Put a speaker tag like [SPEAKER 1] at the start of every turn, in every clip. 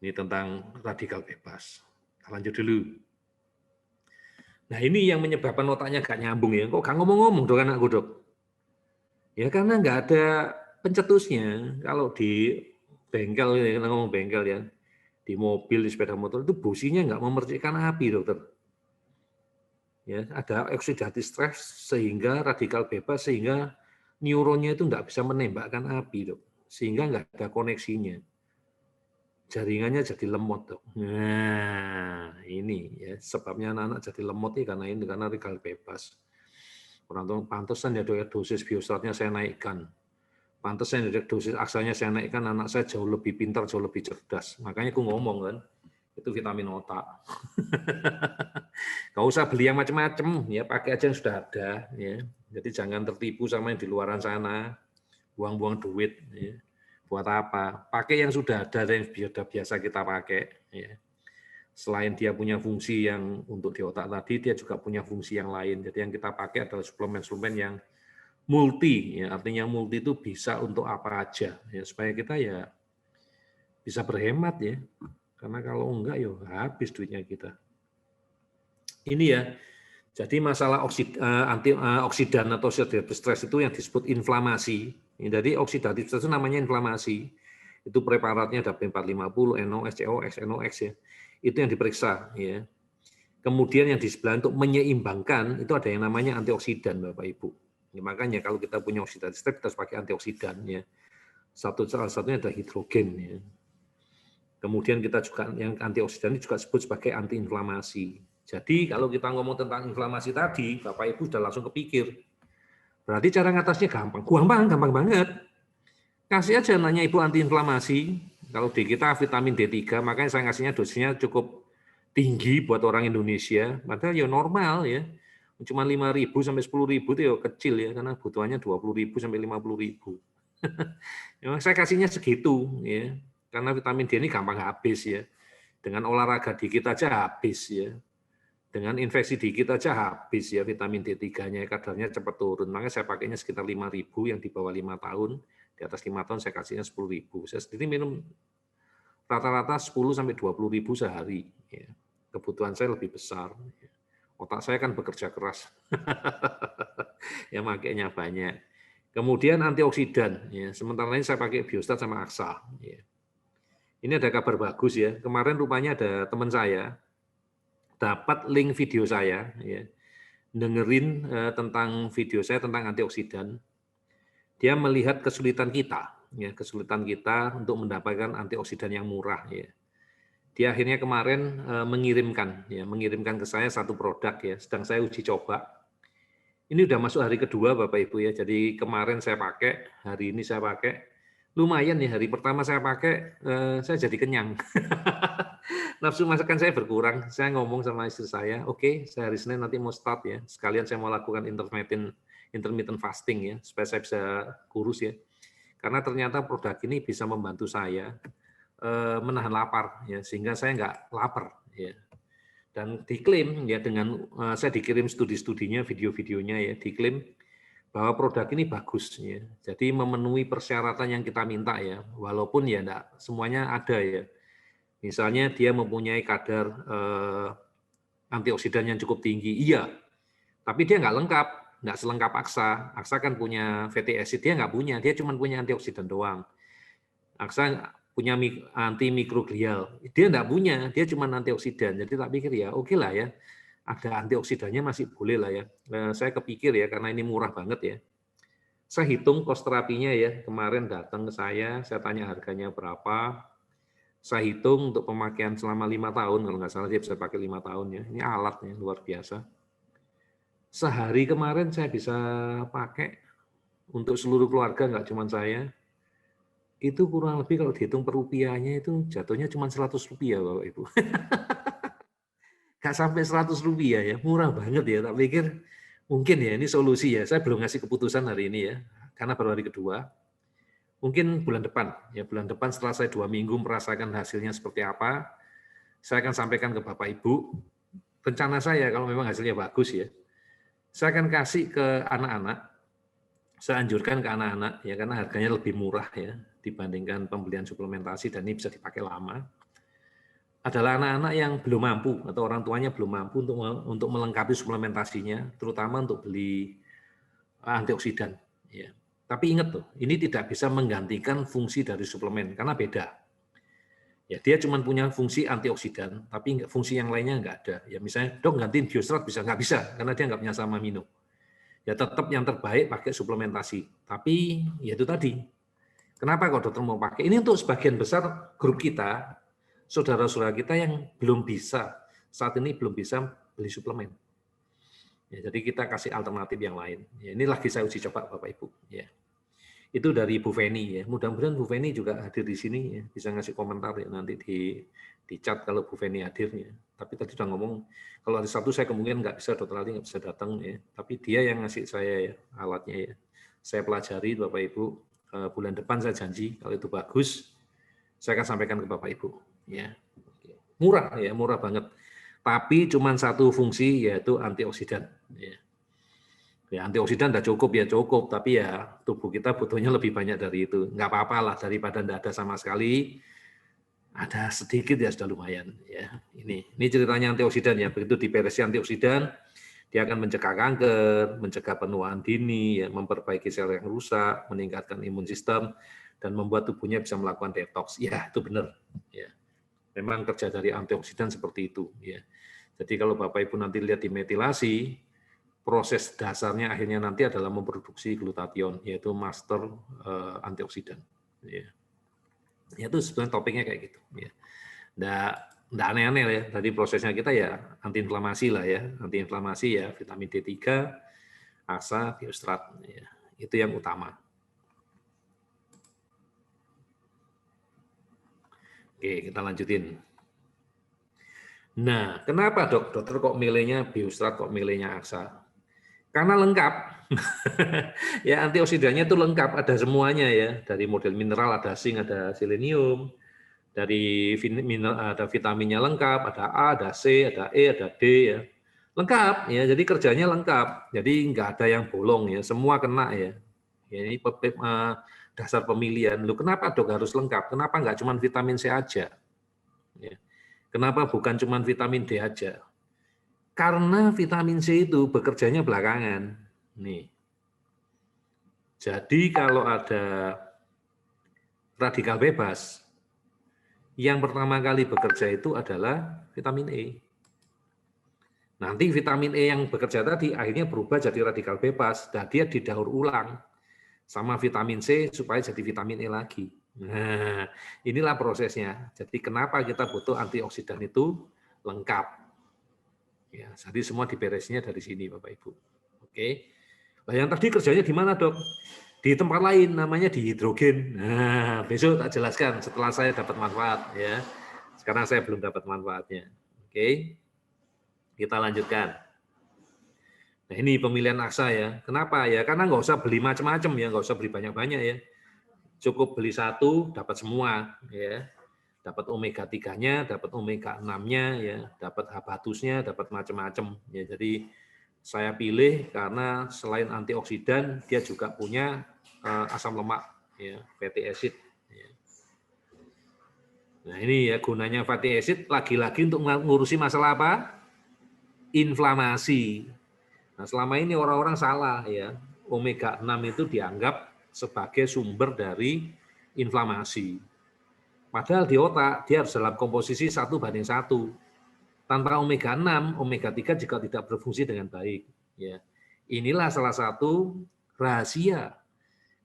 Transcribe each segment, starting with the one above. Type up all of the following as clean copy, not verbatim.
[SPEAKER 1] Ini tentang radikal bebas. Lanjut dulu. Nah ini yang menyebabkan otaknya gak nyambung ya. Kok gak ngomong-ngomong dok anakku dok? Ya karena nggak ada pencetusnya. Kalau di bengkel, kita ngomong bengkel ya, di mobil, di sepeda motor itu businya nggak memercikkan api dokter. Ya, ada oksidatif stres sehingga radikal bebas sehingga neuronnya itu nggak bisa menembakkan api dok, sehingga nggak ada koneksinya. Jaringannya jadi lemot dok. Nah ini ya sebabnya anak-anak jadi lemot nih karena ini karena radikal bebas. Orang tua pantesan ya dok ya dosis biostatnya saya naikkan. Pantesan ya dosis aksanya saya naikkan, anak saya jauh lebih pintar, jauh lebih cerdas. Makanya aku ngomong kan, itu vitamin otak. Gak usah beli yang macam-macam, ya pakai aja yang sudah ada. Ya. Jadi jangan tertipu sama yang di luaran sana, buang-buang duit. Ya. Buat apa? Pakai yang sudah ada, yang sudah biasa kita pakai. Ya. Selain dia punya fungsi yang untuk di otak tadi, dia juga punya fungsi yang lain. Jadi yang kita pakai adalah suplemen-suplemen yang multi, ya, artinya multi itu bisa untuk apa aja, ya, supaya kita ya bisa berhemat ya, karena kalau enggak ya habis duitnya kita. Ini ya, jadi masalah antioksidan atau oxidative stress itu yang disebut inflamasi. Jadi oksidatif stress itu namanya inflamasi. Itu preparatnya ada P450, NOx, COX, NOx ya. Itu yang diperiksa ya. Kemudian yang di sebelah untuk menyeimbangkan itu ada yang namanya antioksidan Bapak Ibu. Ya, makanya kalau kita punya oksidatif stres kita harus pakai antioksidan ya. Salah satunya ada hidrogen ya. Kemudian kita juga yang antioksidan ini juga disebut sebagai antiinflamasi. Jadi kalau kita ngomong tentang inflamasi tadi, Bapak Ibu sudah langsung kepikir. Berarti cara ngatasnya gampang. Gampang banget. Kasih aja nanya Ibu antiinflamasi. Kalau di kita vitamin D3, makanya saya ngasihnya dosisnya cukup tinggi buat orang Indonesia. Padahal ya normal ya. Cuma 5.000 sampai 10.000 itu ya kecil ya, karena butuhannya 20.000 sampai 50.000. Ya, saya kasihnya segitu ya, karena vitamin D ini gampang habis ya. Dengan olahraga dikit aja habis ya. Dengan infeksi dikit aja habis ya vitamin D3-nya, kadarnya cepat turun. Makanya saya pakainya sekitar 5.000 yang di bawah 5 tahun, di atas 5 tahun saya kasihnya 10.000. Saya sendiri minum rata-rata 10 sampai 20.000 sehari. Ya. Kebutuhan saya lebih besar. Otak saya kan bekerja keras. Ya makanya banyak. Kemudian antioksidan. Ya. Sementara ini saya pakai Biostat sama Aksa. Ya. Ini ada kabar bagus ya. Kemarin rupanya ada teman saya dapat link video saya, ya, dengerin tentang video saya tentang antioksidan. Dia melihat kesulitan kita, ya, kesulitan kita untuk mendapatkan antioksidan yang murah. Ya. Dia akhirnya kemarin mengirimkan ke saya satu produk ya, sedang saya uji coba. Ini udah masuk hari kedua Bapak Ibu ya, jadi kemarin saya pakai, hari ini saya pakai, lumayan ya, hari pertama saya pakai, saya jadi kenyang. Nafsu masakan saya berkurang, saya ngomong sama istri saya, oke, saya hari Senin nanti mau start ya, sekalian saya mau lakukan intermittent fasting ya, supaya saya bisa kurus ya. Karena ternyata produk ini bisa membantu saya menahan lapar ya, sehingga saya nggak lapar ya. Dan diklaim ya dengan saya dikirim studi-studinya, video-videonya ya, diklaim bahwa produk ini bagus ya. Jadi memenuhi persyaratan yang kita minta ya, walaupun ya enggak semuanya ada ya. Misalnya dia mempunyai kadar antioksidan yang cukup tinggi, iya. Tapi dia nggak lengkap, nggak selengkap Aksa. Aksa kan punya fatty acid, dia nggak punya, dia cuma punya antioksidan doang. Aksa punya antimikroglial, dia nggak punya, dia cuma antioksidan. Jadi tak pikir ya oke lah ya, ada antioksidannya masih boleh lah ya. Saya kepikir ya, karena ini murah banget ya. Saya hitung kos terapinya ya, kemarin datang ke saya tanya harganya berapa, saya hitung untuk pemakaian selama 5 tahun, kalau nggak salah dia bisa pakai 5 tahun ya. Ini alatnya luar biasa. Sehari kemarin saya bisa pakai untuk seluruh keluarga, nggak cuma saya. Itu kurang lebih kalau dihitung per rupiahnya itu jatuhnya cuma 100 rupiah Bapak Ibu. Nggak sampai 100 rupiah ya, murah banget ya. Tak pikir mungkin ya ini solusi ya. Saya belum ngasih keputusan hari ini ya, karena baru hari kedua. Mungkin bulan depan, ya bulan depan setelah saya 2 minggu merasakan hasilnya seperti apa, saya akan sampaikan ke Bapak Ibu. Rencana saya kalau memang hasilnya bagus ya, saya akan kasih ke anak-anak, saya anjurkan ke anak-anak ya karena harganya lebih murah ya dibandingkan pembelian suplementasi dan ini bisa dipakai lama. adalah anak-anak yang belum mampu atau orang tuanya belum mampu untuk melengkapi suplementasinya, terutama untuk beli antioksidan. Ya. Tapi ingat tuh, ini tidak bisa menggantikan fungsi dari suplemen karena beda. Ya, dia cuma punya fungsi antioksidan, tapi fungsi yang lainnya nggak ada. Ya misalnya, dok gantiin Biostrat bisa nggak bisa karena dia nggak punya asam amino. Ya tetap yang terbaik pakai suplementasi. Tapi ya itu tadi. Kenapa kok dokter mau pakai? Ini untuk sebagian besar grup kita, saudara-saudara kita yang belum bisa saat ini belum bisa beli suplemen. Ya, jadi kita kasih alternatif yang lain. Ya, ini lagi saya uji coba Bapak Ibu. Ya. Itu dari Bu Feni ya. Mudah-mudahan Bu Feni juga hadir di sini ya, bisa ngasih komentar ya nanti di chat kalau Bu Feni hadirnya. Tapi tadi sudah ngomong kalau hari Sabtu saya kemungkinan nggak bisa, dokter Ali nggak bisa datang ya. Tapi dia yang ngasih saya ya, alatnya ya. Saya pelajari Bapak Ibu, bulan depan saya janji kalau itu bagus saya akan sampaikan ke Bapak Ibu ya. Murah ya, murah banget. Tapi cuma satu fungsi yaitu antioksidan ya. Ya, antioksidan udah cukup ya cukup, tapi ya tubuh kita butuhnya lebih banyak dari itu. Nggak apa-apa lah daripada nggak ada sama sekali, ada sedikit ya sudah lumayan. Ya, ini ceritanya antioksidan ya. Begitu diperesi antioksidan, dia akan mencegah kanker, mencegah penuaan dini, ya, memperbaiki sel yang rusak, meningkatkan imun sistem, dan membuat tubuhnya bisa melakukan detox. Ya, itu benar. Ya. Memang kerja dari antioksidan seperti itu. Ya. Jadi kalau Bapak Ibu nanti lihat di metilasi, proses dasarnya akhirnya nanti adalah memproduksi glutathione, yaitu master antioksidan. Ya. Itu sebenarnya topiknya kayak gitu. Ya. Nggak aneh-aneh ya, tadi prosesnya kita ya antiinflamasi lah ya, antiinflamasi ya, vitamin D3, AXA, Biostrat, ya. Itu yang utama. Oke, kita lanjutin. Nah, kenapa dok? Dokter kok milihnya Biostrat, kok milihnya AXA? Karena lengkap. Ya, antioksidannya itu lengkap, ada semuanya ya. Dari model mineral ada zinc, ada selenium. Dari ada vitaminnya lengkap, ada A, ada C, ada E, ada D ya. Lengkap ya, jadi kerjanya lengkap. Jadi nggak ada yang bolong ya, semua kena ya. Ya ini dasar pemilihan. Loh, kenapa dok harus lengkap? Kenapa nggak cuma vitamin C aja? Ya. Kenapa bukan cuma vitamin D aja? Karena vitamin C itu bekerjanya belakangan. Nih. Jadi kalau ada radikal bebas, yang pertama kali bekerja itu adalah vitamin E. Nanti vitamin E yang bekerja tadi akhirnya berubah jadi radikal bebas, dan dia didaur ulang sama vitamin C supaya jadi vitamin E lagi. Nah, inilah prosesnya. Jadi kenapa kita butuh antioksidan itu lengkap. Ya, jadi semua diberesnya dari sini Bapak Ibu. Oke. Nah, yang tadi kerjanya di mana, Dok? Di tempat lain namanya dihidrogen. Nah, besok tak jelaskan setelah saya dapat manfaat ya. Sekarang saya belum dapat manfaatnya. Oke. Kita lanjutkan. Nah, ini pemilihan AXA ya. Kenapa ya? Karena nggak usah beli macam-macam ya, nggak usah beli banyak-banyak ya. Cukup beli satu, dapat semua ya. Dapat omega 3-nya, dapat omega 6-nya ya, dapat habatusnya, dapat macam-macam ya. Jadi saya pilih karena selain antioksidan dia juga punya asam lemak ya, fatty acid ya. Nah, ini ya gunanya fatty acid lagi-lagi untuk ngurusi masalah apa? Inflamasi. Nah, selama ini orang-orang salah ya. Omega 6 itu dianggap sebagai sumber dari inflamasi. Padahal di otak dia harus dalam komposisi 1:1. Tanpa omega 6, omega 3 juga tidak berfungsi dengan baik. Ya. Inilah salah satu rahasia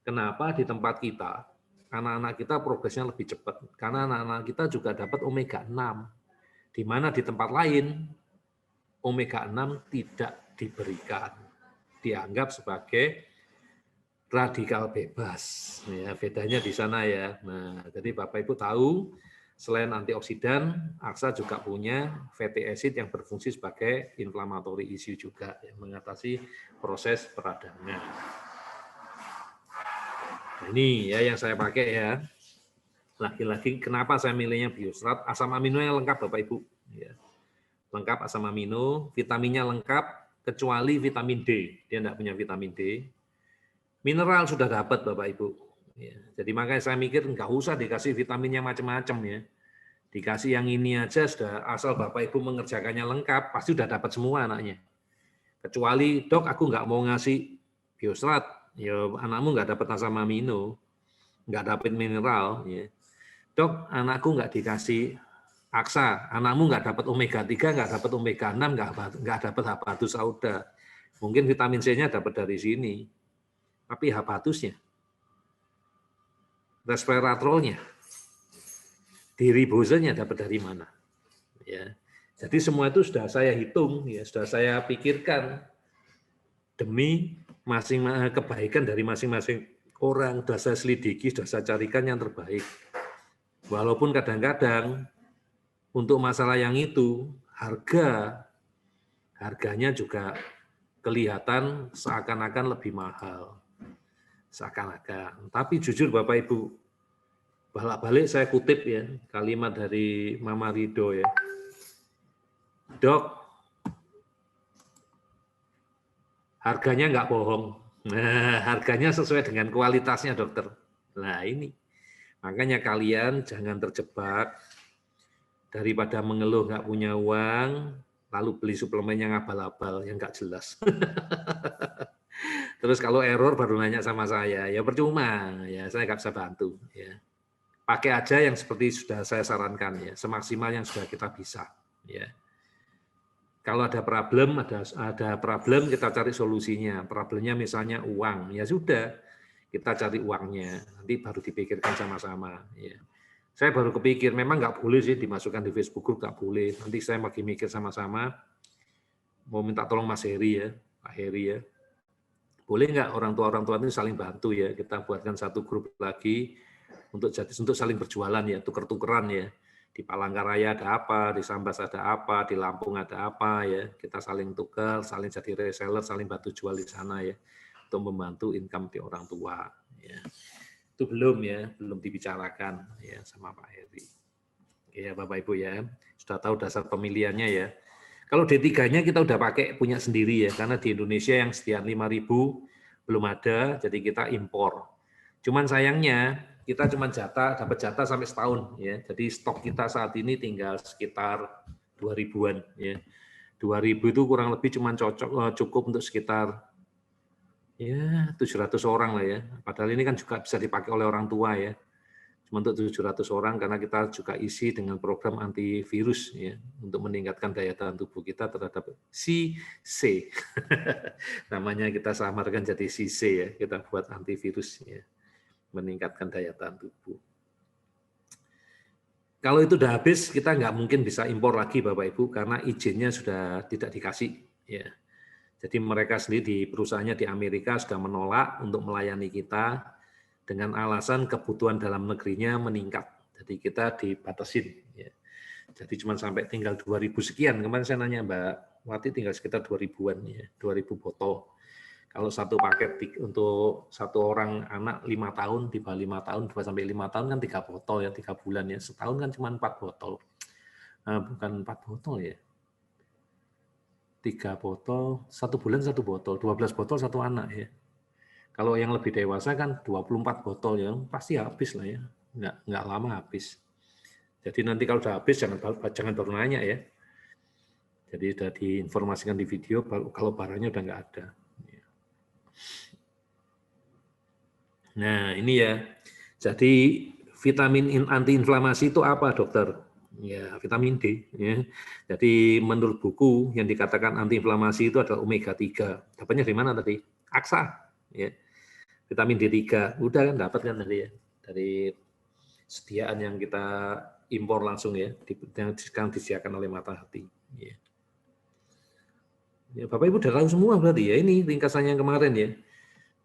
[SPEAKER 1] kenapa di tempat kita anak-anak kita progresnya lebih cepat. Karena anak-anak kita juga dapat omega 6. Di mana di tempat lain omega 6 tidak diberikan. Dianggap sebagai radikal bebas. Ya, bedanya di sana ya. Nah, jadi Bapak Ibu tahu selain antioksidan, AXA juga punya fatty acid yang berfungsi sebagai inflammatory issue juga, yang mengatasi proses peradangan. Nah, ini ya yang saya pakai ya. Lagi-lagi kenapa saya milihnya Biostrat? Asam amino yang lengkap Bapak Ibu. Ya. Lengkap asam amino, vitaminnya lengkap, kecuali vitamin D. Dia tidak punya vitamin D. Mineral sudah dapat Bapak Ibu. Ya, jadi makanya saya mikir nggak usah dikasih vitaminnya macam-macam ya. Dikasih yang ini aja sudah, asal Bapak Ibu mengerjakannya lengkap, pasti sudah dapat semua anaknya. Kecuali, dok aku nggak mau ngasih biostrat, ya anakmu nggak dapat asam amino, nggak dapat mineral. Ya. Dok, anakku nggak dikasih aksa, anakmu nggak dapat omega 3, nggak dapat omega 6, nggak dapat habatus sauda. Mungkin vitamin C-nya dapat dari sini, tapi habatusnya, resveratrolnya, diribosanya dapat dari mana? Ya, jadi semua itu sudah saya hitung, ya sudah saya pikirkan demi kebaikan dari masing-masing orang. Sudah saya selidiki, sudah saya carikan yang terbaik. Walaupun kadang-kadang untuk masalah yang itu harganya juga kelihatan seakan-akan lebih mahal, seakan-akan. Tapi jujur Bapak Ibu, balik saya kutip ya kalimat dari Mama Rido ya. Dok, harganya nggak bohong. Nah, harganya sesuai dengan kualitasnya dokter. Nah ini, makanya kalian jangan terjebak daripada mengeluh nggak punya uang, lalu beli suplemen yang abal-abal, yang nggak jelas. Terus kalau error baru nanya sama saya, ya percuma, ya saya nggak bisa bantu. Ya. Pakai aja yang seperti sudah saya sarankan ya, semaksimal yang sudah kita bisa. Ya. Kalau ada problem kita cari solusinya. Problemnya misalnya uang, ya sudah kita cari uangnya. Nanti baru dipikirkan sama-sama. Ya. Saya baru kepikir, memang nggak boleh sih dimasukkan di Facebook Group, nggak boleh. Nanti saya lagi mikir sama-sama, mau minta tolong Mas Heri ya, Pak Heri ya. Boleh nggak orang tua ini saling bantu ya, kita buatkan satu grup lagi untuk saling berjualan ya, tuker-tukeran ya. Di Palangkaraya ada apa, di Sambas ada apa, di Lampung ada apa ya, kita saling tukar, saling jadi reseller, saling bantu jual di sana ya, untuk membantu income di orang tua. Ya. Itu belum dibicarakan ya sama Pak Heri. Ya Bapak Ibu ya, sudah tahu dasar pemilihannya ya. Kalau D3-nya kita udah pakai punya sendiri ya, karena di Indonesia yang setiap 5.000 belum ada, jadi kita impor. Cuman sayangnya kita cuma dapat jatah sampai setahun ya. Jadi stok kita saat ini tinggal sekitar 2.000-an ya. 2.000 itu kurang lebih cuma cukup untuk sekitar ya 700 orang lah ya. Padahal ini kan juga bisa dipakai oleh orang tua ya. Cuma untuk 700 orang karena kita juga isi dengan program antivirus ya untuk meningkatkan daya tahan tubuh kita terhadap C. Namanya kita samarkan jadi C ya, kita buat antivirus ya, meningkatkan daya tahan tubuh. Kalau itu udah habis, kita nggak mungkin bisa impor lagi Bapak Ibu karena izinnya sudah tidak dikasih ya. Jadi mereka sendiri di perusahaannya di Amerika sudah menolak untuk melayani kita dengan alasan kebutuhan dalam negerinya meningkat. Jadi kita dibatasin. Ya. Jadi cuma sampai tinggal 2.000 sekian. Kemarin saya nanya Mbak Wati tinggal sekitar 2.000-an, ya, 2.000 botol. Kalau satu paket untuk satu orang anak 5 tahun, di bawah 5 tahun, 2-5 tahun kan 3 botol ya, 3 bulan ya. Setahun kan cuma 4 botol. Nah, bukan 4 botol ya. 3 botol, 1 bulan 1 botol, 12 botol satu anak ya. Kalau yang lebih dewasa kan 24 botol ya, pasti habis lah ya. Nggak lama habis. Jadi nanti kalau sudah habis jangan baru nanya ya. Jadi sudah diinformasikan di video kalau barangnya udah nggak ada. Nah ini ya. Jadi vitamin antiinflamasi itu apa dokter? Ya vitamin D. Ya. Jadi menurut buku yang dikatakan antiinflamasi itu adalah omega 3. Dapatnya dari mana tadi? Aksa. Ya. Vitamin D3, udah kan dapat kan tadi ya, dari sediaan yang kita impor langsung ya, yang sekarang disediakan oleh Matahati. Ya. Ya, Bapak Ibu udah tahu semua berarti ya, ini ringkasannya yang kemarin ya.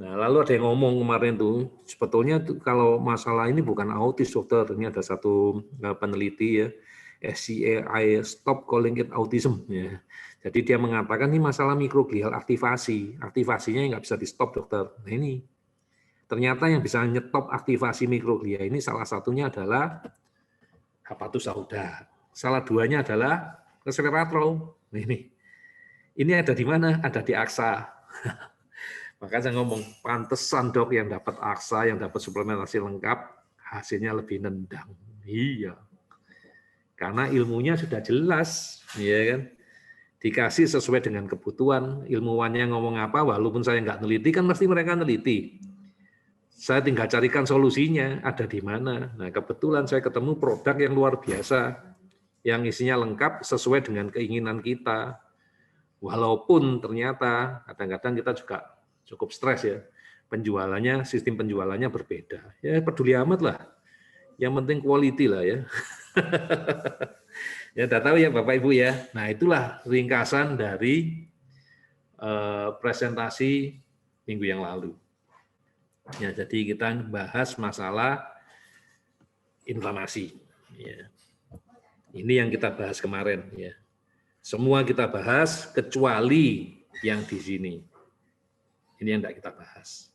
[SPEAKER 1] Nah, lalu ada yang ngomong kemarin tuh, sebetulnya tuh, kalau masalah ini bukan autis dokter, ini ada satu peneliti ya, SCAI Stop Calling It Autism ya. Jadi dia mengatakan ini masalah mikroglial aktivasinya nggak bisa di stop dokter. Nah ini. Ternyata yang bisa nyetop aktivasi mikroglia ini salah satunya adalah habatus sauda. Salah duanya adalah resveratrol. Ini ada di mana? Ada di aksa. Maka saya ngomong, pantesan dok yang dapat aksa, yang dapat suplementasi lengkap, hasilnya lebih nendang. Iya. Karena ilmunya sudah jelas, ya kan? Dikasih sesuai dengan kebutuhan. Ilmuwannya ngomong apa, walaupun saya nggak neliti, kan pasti mereka neliti. Saya tinggal carikan solusinya, ada di mana. Nah, kebetulan saya ketemu produk yang luar biasa, yang isinya lengkap sesuai dengan keinginan kita. Walaupun ternyata kadang-kadang kita juga cukup stres ya, penjualannya, sistem penjualannya berbeda. Ya peduli amat lah, yang penting quality lah ya. Ya udah tahu ya Bapak Ibu ya. Nah itulah ringkasan dari presentasi minggu yang lalu. Ya, jadi kita bahas masalah inflamasi. Ya. Ini yang kita bahas kemarin. Ya. Semua kita bahas kecuali yang di sini. Ini yang tidak kita bahas.